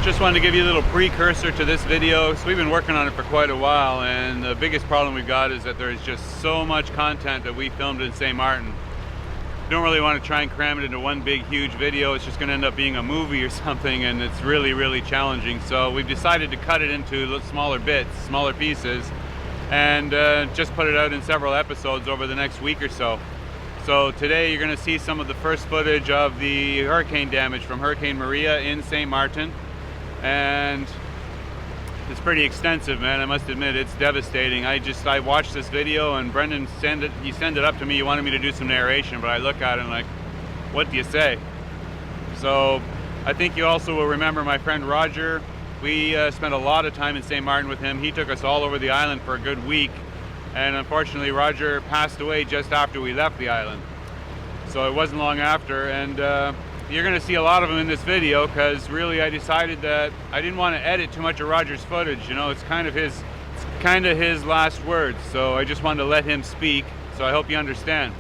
Just wanted to give you a little precursor to this video. So we've been working on it for quite a while, and the biggest problem we've got is that there's just so much content that we filmed in St. Martin. Don't really want to try and cram it into one big huge video. It's just going to end up being a movie or something, and it's really challenging. So we've decided to cut it into smaller bits, smaller pieces, and just put it out in several episodes over the next week or so. So today you're going to see some of the first footage of the hurricane damage from Hurricane Maria in St. Martin, and it's pretty extensive, man. I must admit, it's devastating. I watched this video, and Brendan sent it up to me. He wanted me to do some narration, but I look at it and like, what do you say? So I think you also will remember my friend Roger. We spent a lot of time in St. Martin with him. He took us all over the island for a good week, and unfortunately Roger passed away just after we left the island. So it wasn't long after, and you're going to see a lot of them in this video, because really I decided that I didn't want to edit too much of Roger's footage. You know, it's kind of his last words, so I just wanted to let him speak. So I hope you understand.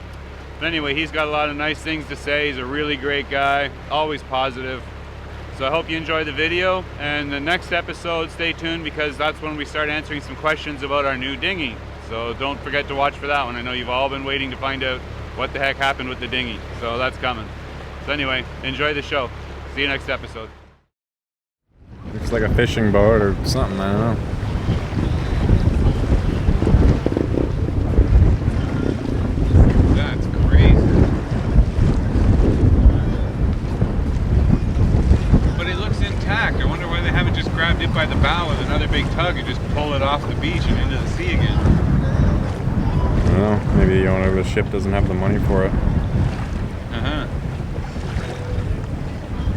But anyway, he's got a lot of nice things to say. He's a really great guy, always positive. So I hope you enjoy the video, and the next episode, stay tuned, because that's when we start answering some questions about our new dinghy. So don't forget to watch for that one. I know you've all been waiting to find out what the heck happened with the dinghy, so that's coming. So anyway, enjoy the show. See you next episode. Looks like a fishing boat or something, I don't know. That's crazy. But it looks intact. I wonder why they haven't just grabbed it by the bow with another big tug and just pull it off the beach and into the sea again. I don't know, maybe the owner of the ship doesn't have the money for it.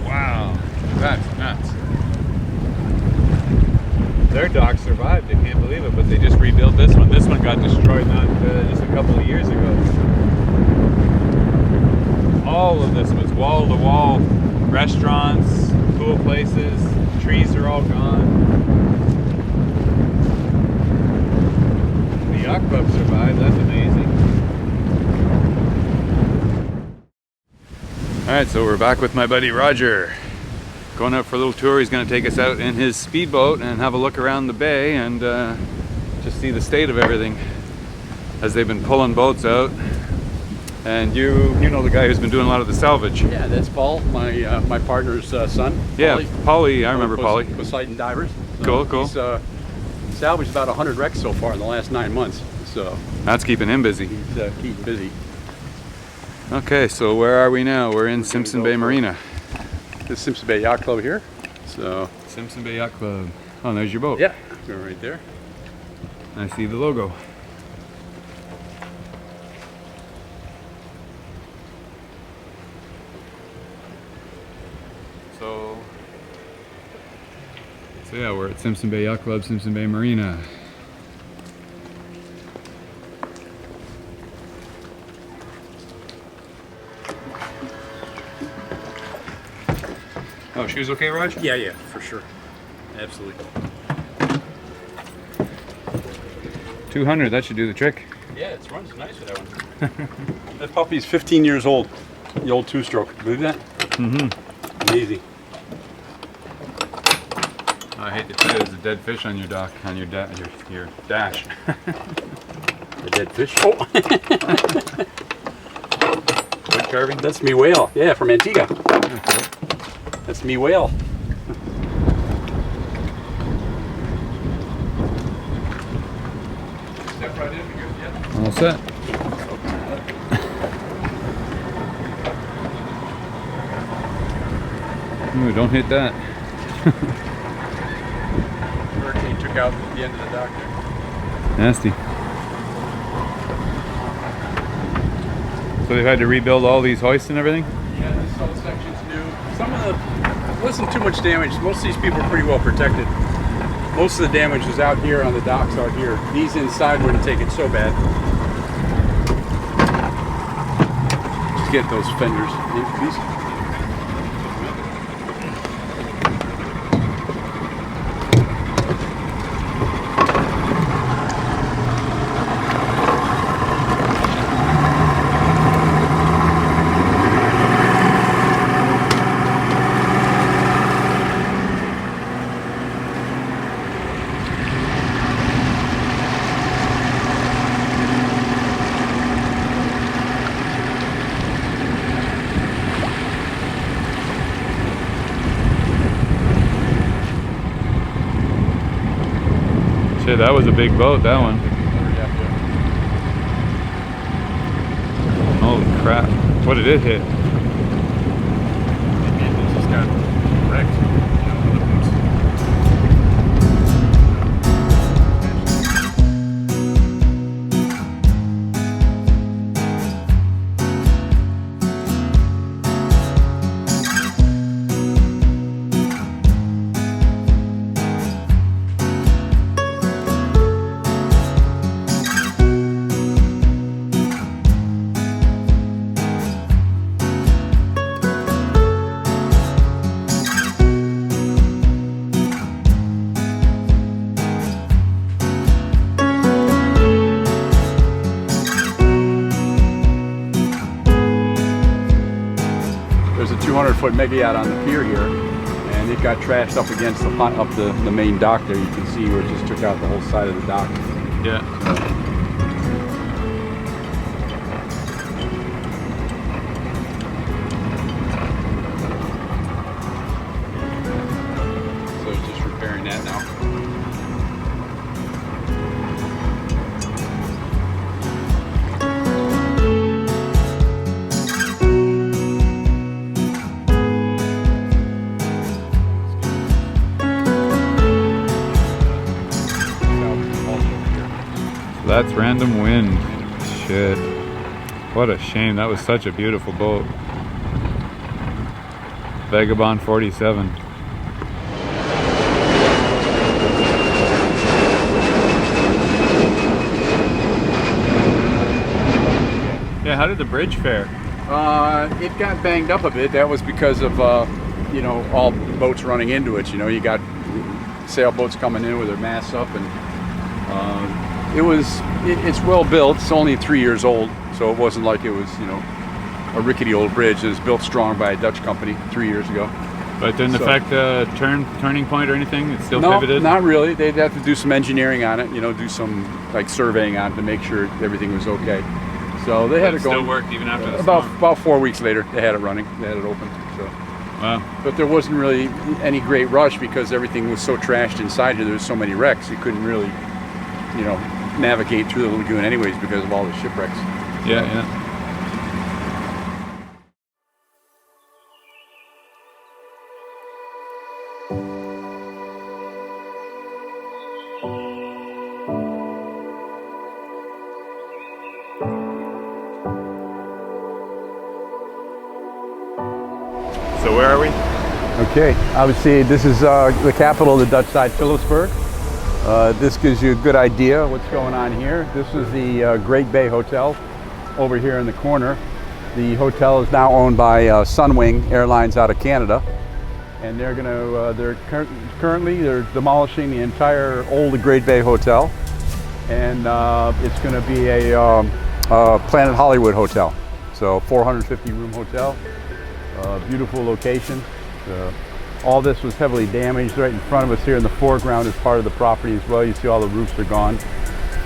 Wow, that's nuts. Their dock survived, I can't believe it, but they just rebuilt this one. This one got destroyed not just a couple of years ago. All of this was wall-to-wall restaurants, cool places, trees are all gone. The yacht club survived, that's amazing. Alright, so we're back with my buddy Roger. Going out for a little tour. He's going to take us out in his speedboat and have a look around the bay and just see the state of everything as they've been pulling boats out. And you know the guy who's been doing a lot of the salvage. Yeah, that's Paul, my partner's son. Yeah, Paulie, I remember Paulie. Poseidon Divers. So Cool. He's salvaged about 100 wrecks so far in the last 9 months. So that's keeping him busy. He's keeping busy. Okay, so where are we now? We're in Simpson Bay Marina. This is Simpson Bay Yacht Club here. So Simpson Bay Yacht Club. Oh, there's your boat. Yeah, go right there. I see the logo. So yeah, we're at Simpson Bay Yacht Club, Simpson Bay Marina. Oh, shoes okay, Raj? Yeah, for sure. Absolutely. 200, that should do the trick. Yeah, it runs nice with that one. That puppy's 15 years old. The old two-stroke. Believe that? Mm-hmm. Easy. I hate to tell you, there's a dead fish on your dock, on your dash. A dead fish? Oh! Wood carving? That's me whale. Yeah, from Antigua. Okay. That's me whale. Step right in, you're good. Yeah. All set. Ooh, don't hit that. Hurricane took out the end of the dock there. Nasty. So they've had to rebuild all these hoists and everything? Yeah, this whole section's new. Some of the, wasn't too much damage. Most of these people are pretty well protected. Most of the damage was out here on the docks out here. These inside wouldn't take it so bad. Just get those fenders in, please. Shit, that was a big boat, that one. Holy crap. What did it hit? It just got wrecked. There's a 200-foot mega yacht on the pier here, and it got trashed up against the main dock there. You can see where it just took out the whole side of the dock. Yeah. So it's just repairing that now. That's random wind. Shit. What a shame. That was such a beautiful boat. Vagabond 47. Yeah, how did the bridge fare? It got banged up a bit. That was because of, you know, all boats running into it. You know, you got sailboats coming in with their masts up, and it's well built. It's only 3 years old, so it wasn't like it was, you know, a rickety old bridge. It was built strong by a Dutch company 3 years ago. But didn't affect turning point or anything? It's still no, pivoted? Not really. They'd have to do some engineering on it, you know, do some like surveying on it to make sure everything was okay. So they had it going. Still worked even after the storm? storm? About 4 weeks later, they had it running. They had it open. So. Wow. But there wasn't really any great rush because everything was so trashed inside here. There was so many wrecks. You couldn't really, you know, navigate through the lagoon anyways because of all the shipwrecks. Yeah, yeah. So where are we? Okay, obviously this is the capital of the Dutch side, Philipsburg. This gives you a good idea what's going on here. This is the Great Bay Hotel over here in the corner. The hotel is now owned by Sunwing Airlines out of Canada, and they're going to currently demolishing the entire old Great Bay Hotel, and it's going to be a Planet Hollywood hotel. So 450 room hotel, beautiful location. All this was heavily damaged. Right in front of us here in the foreground is part of the property as well. You see all the roofs are gone.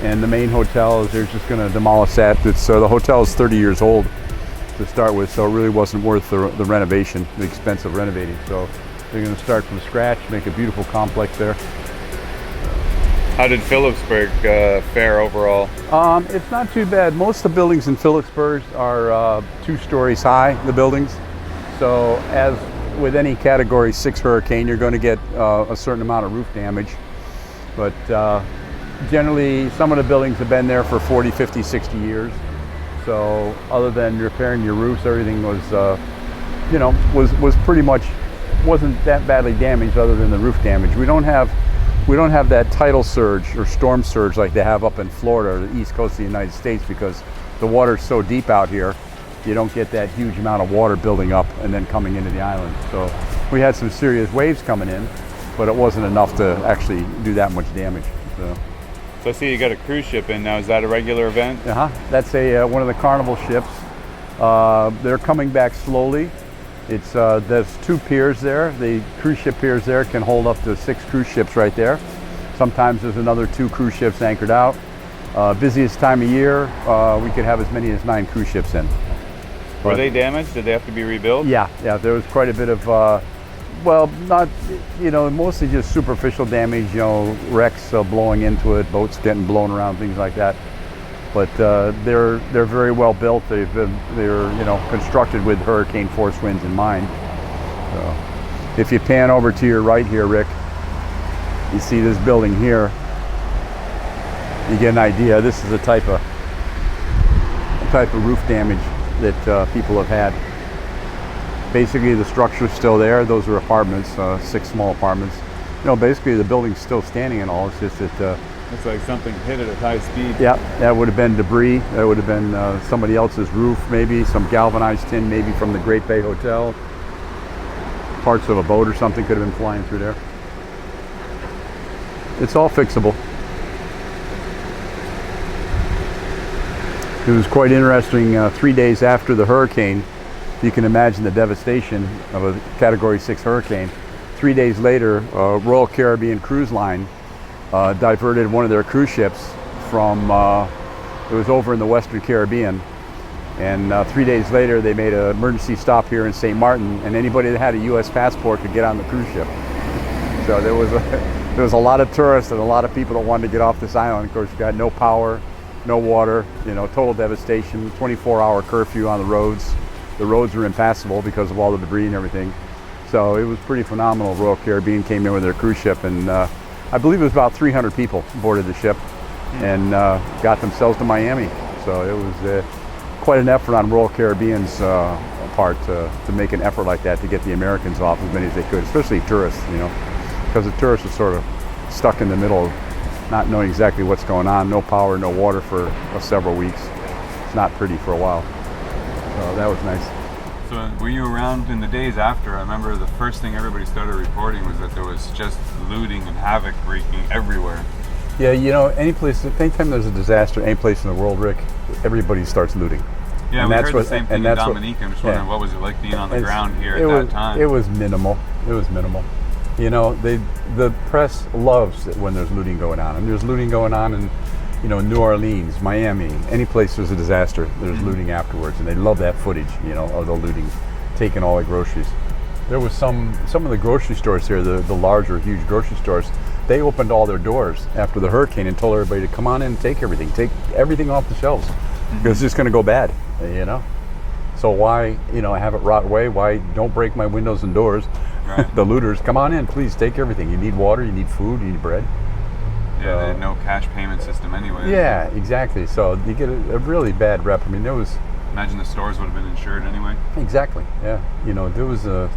And the main hotel, they're just going to demolish that. The hotel is 30 years old to start with, so it really wasn't worth the renovation, the expense of renovating. So they're going to start from scratch, make a beautiful complex there. How did Philipsburg fare overall? It's not too bad. Most of the buildings in Philipsburg are 2 stories high, the buildings. So as with any category 6 hurricane, you're going to get a certain amount of roof damage. But generally, some of the buildings have been there for 40, 50, 60 years. So other than repairing your roofs, everything was, you know, was pretty much, wasn't that badly damaged other than the roof damage. We don't have that tidal surge or storm surge like they have up in Florida or the east coast of the United States, because the water's so deep out here. You don't get that huge amount of water building up and then coming into the island. So we had some serious waves coming in, but it wasn't enough to actually do that much damage. So I see you got a cruise ship in now. Is that a regular event? That's one of the Carnival ships. They're coming back slowly. There's 2 piers there. The cruise ship piers there can hold up to 6 cruise ships right there. Sometimes there's another 2 cruise ships anchored out. Busiest time of year, we could have as many as 9 cruise ships in. Were they damaged? Did they have to be rebuilt? Yeah, there was quite a bit of Well, not, mostly just superficial damage, wrecks blowing into it, boats getting blown around, things like that. But they're very well built. They're constructed with hurricane force winds in mind. So, if you pan over to your right here, Rick, you see this building here. You get an idea. This is the type of roof damage that people have had. Basically, the structure's still there. Those are apartments, 6 small apartments. Basically the building's still standing and all. It's just that. Looks like something hit it at high speed. Yeah, that would have been debris. That would have been somebody else's roof, maybe some galvanized tin, maybe from the Great Bay Hotel. Parts of a boat or something could have been flying through there. It's all fixable. It was quite interesting. 3 days after the hurricane, you can imagine the devastation of a Category 6 hurricane. 3 days later, Royal Caribbean Cruise Line diverted one of their cruise ships from, it was over in the Western Caribbean. And 3 days later, they made an emergency stop here in St. Martin, and anybody that had a U.S. passport could get on the cruise ship. So there was a lot of tourists and a lot of people that wanted to get off this island. Of course, you got no power, no water, total devastation, 24-hour curfew on the roads. The roads were impassable because of all the debris and everything. So it was pretty phenomenal. Royal Caribbean came in with their cruise ship, and I believe it was about 300 people boarded the ship and got themselves to Miami. So it was quite an effort on Royal Caribbean's part to make an effort like that to get the Americans off as many as they could, especially tourists, because the tourists are sort of stuck in the middle of not knowing exactly what's going on. No power, no water for several weeks. It's not pretty for a while. So that was nice. So were you around in the days after? I remember the first thing everybody started reporting was that there was just looting and havoc wreaking everywhere. Yeah, anytime there's a disaster, any place in the world, Rick, everybody starts looting. Yeah, we heard the same thing in Dominica. I'm just wondering, what was it like being on the ground here at that time? It was minimal. It was minimal. The press loves it when there's looting going on, and there's looting going on in, New Orleans, Miami, any place there's a disaster, there's looting afterwards, and they love that footage, of the looting, taking all the groceries. There was some of the grocery stores here, the larger, huge grocery stores, they opened all their doors after the hurricane and told everybody to come on in and take everything off the shelves, because it's just going to go bad, So why, have it rot away? Why don't break my windows and doors? Right. The looters, come on in, please, take everything. You need water, you need food, you need bread. Yeah, they had no cash payment system anyway. Yeah, exactly. So you get a really bad rep. I mean, there was. Imagine the stores would have been insured anyway. Exactly. Yeah. There was a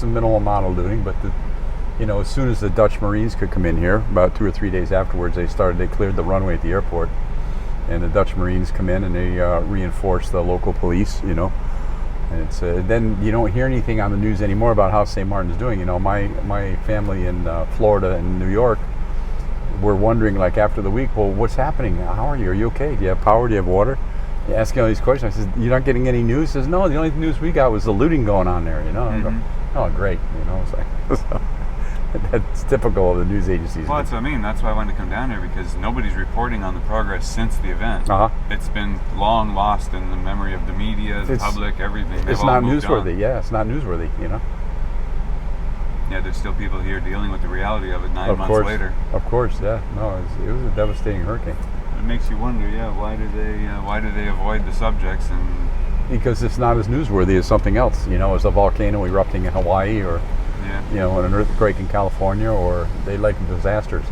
minimal amount of looting, but as soon as the Dutch Marines could come in here, about 2 or 3 days afterwards, they cleared the runway at the airport, and the Dutch Marines come in and they reinforce the local police. And it's then you don't hear anything on the news anymore about how St. Martin's doing. My family in Florida and New York were wondering, like, after the week, well, what's happening? How are you? Are you okay? Do you have power? Do you have water? You're asking all these questions. I said, you're not getting any news? He says, no, the only news we got was the looting going on there. I go, oh, great. It's like, so, that's typical of the news agencies. Well, that's what I mean. That's why I wanted to come down here, because nobody's reporting on the progress since the event. It's been long lost in the memory of the media, the public, everything. It's not newsworthy. Yeah, it's not newsworthy. Yeah, there's still people here dealing with the reality of it 9 months later. Of course, yeah. No, it was a devastating hurricane. It makes you wonder, why do they avoid the subjects? And because it's not as newsworthy as something else. As a volcano erupting in Hawaii, or an earthquake in California, or they like disasters.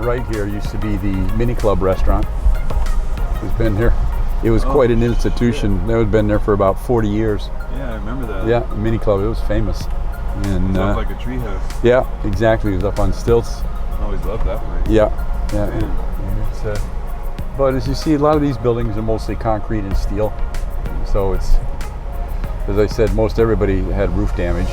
Right here used to be the Mini Club restaurant. It's been here. It was quite an institution. It had been there for about 40 years. Yeah, I remember that. Yeah, Mini Club. It was famous. And it was like a treehouse. Yeah, exactly. It was up on stilts. I always loved that place. Yeah. But as you see, a lot of these buildings are mostly concrete and steel. So it's, as I said, most everybody had roof damage.